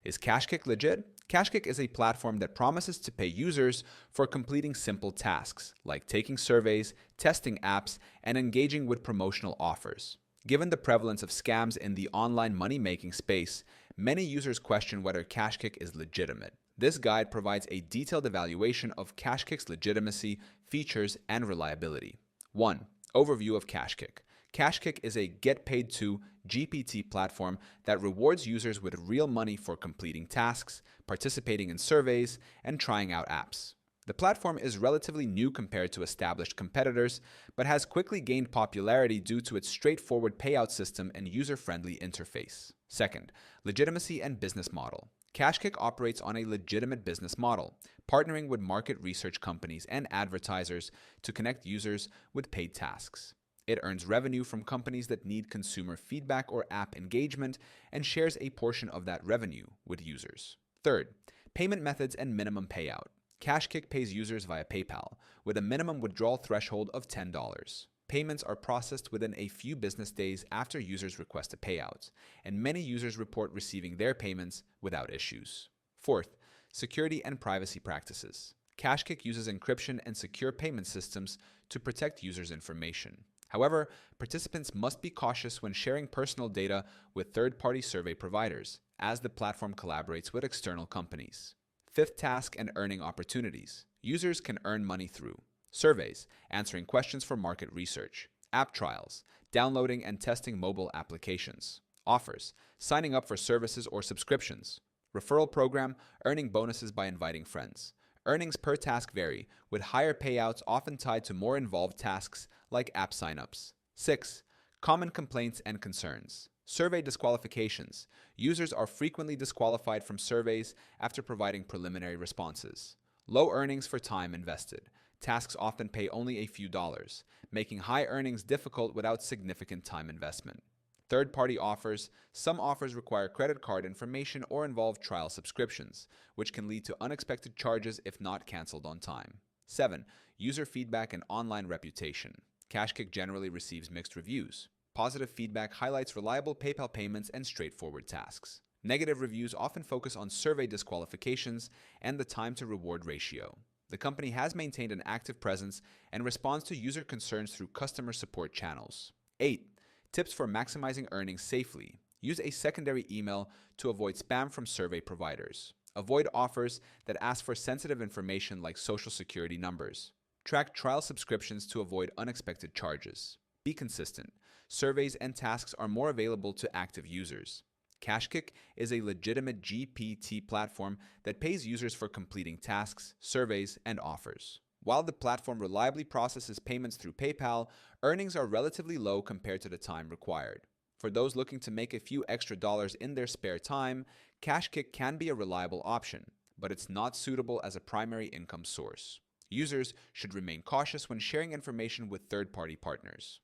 Is KashKick legit? KashKick is a platform that promises to pay users for completing simple tasks, like taking surveys, testing apps, and engaging with promotional offers. Given the prevalence of scams in the online money-making space, many users question whether KashKick is legitimate. This guide provides a detailed evaluation of KashKick's legitimacy, features, and reliability. 1. Overview of KashKick. KashKick is a get-paid-to GPT platform that rewards users with real money for completing tasks, participating in surveys, and trying out apps. The platform is relatively new compared to established competitors, but has quickly gained popularity due to its straightforward payout system and user-friendly interface. Second, legitimacy and business model. KashKick operates on a legitimate business model, partnering with market research companies and advertisers to connect users with paid tasks. It earns revenue from companies that need consumer feedback or app engagement and shares a portion of that revenue with users. Third, payment methods and minimum payout. KashKick pays users via PayPal, with a minimum withdrawal threshold of $10. Payments are processed within a few business days after users request a payout, and many users report receiving their payments without issues. Fourth, security and privacy practices. KashKick uses encryption and secure payment systems to protect users' information. However, participants must be cautious when sharing personal data with third-party survey providers, as the platform collaborates with external companies. Fifth, task and earning opportunities. Users can earn money through surveys, answering questions for market research, app trials, downloading and testing mobile applications, offers, signing up for services or subscriptions, referral program, earning bonuses by inviting friends. Earnings per task vary, with higher payouts often tied to more involved tasks like app signups. 6. Common complaints and concerns. Survey disqualifications. Users are frequently disqualified from surveys after providing preliminary responses. Low earnings for time invested. Tasks often pay only a few dollars, making high earnings difficult without significant time investment. Third-party offers. Some offers require credit card information or involve trial subscriptions, which can lead to unexpected charges if not canceled on time. 7. User feedback and online reputation. KashKick generally receives mixed reviews. Positive feedback highlights reliable PayPal payments and straightforward tasks. Negative reviews often focus on survey disqualifications and the time-to-reward ratio. The company has maintained an active presence and responds to user concerns through customer support channels. 8. Tips for maximizing earnings safely. Use a secondary email to avoid spam from survey providers. Avoid offers that ask for sensitive information like social security numbers. Track trial subscriptions to avoid unexpected charges. Be consistent. Surveys and tasks are more available to active users. KashKick is a legitimate GPT platform that pays users for completing tasks, surveys, and offers. While the platform reliably processes payments through PayPal, earnings are relatively low compared to the time required. For those looking to make a few extra dollars in their spare time, KashKick can be a reliable option, but it's not suitable as a primary income source. Users should remain cautious when sharing information with third-party partners.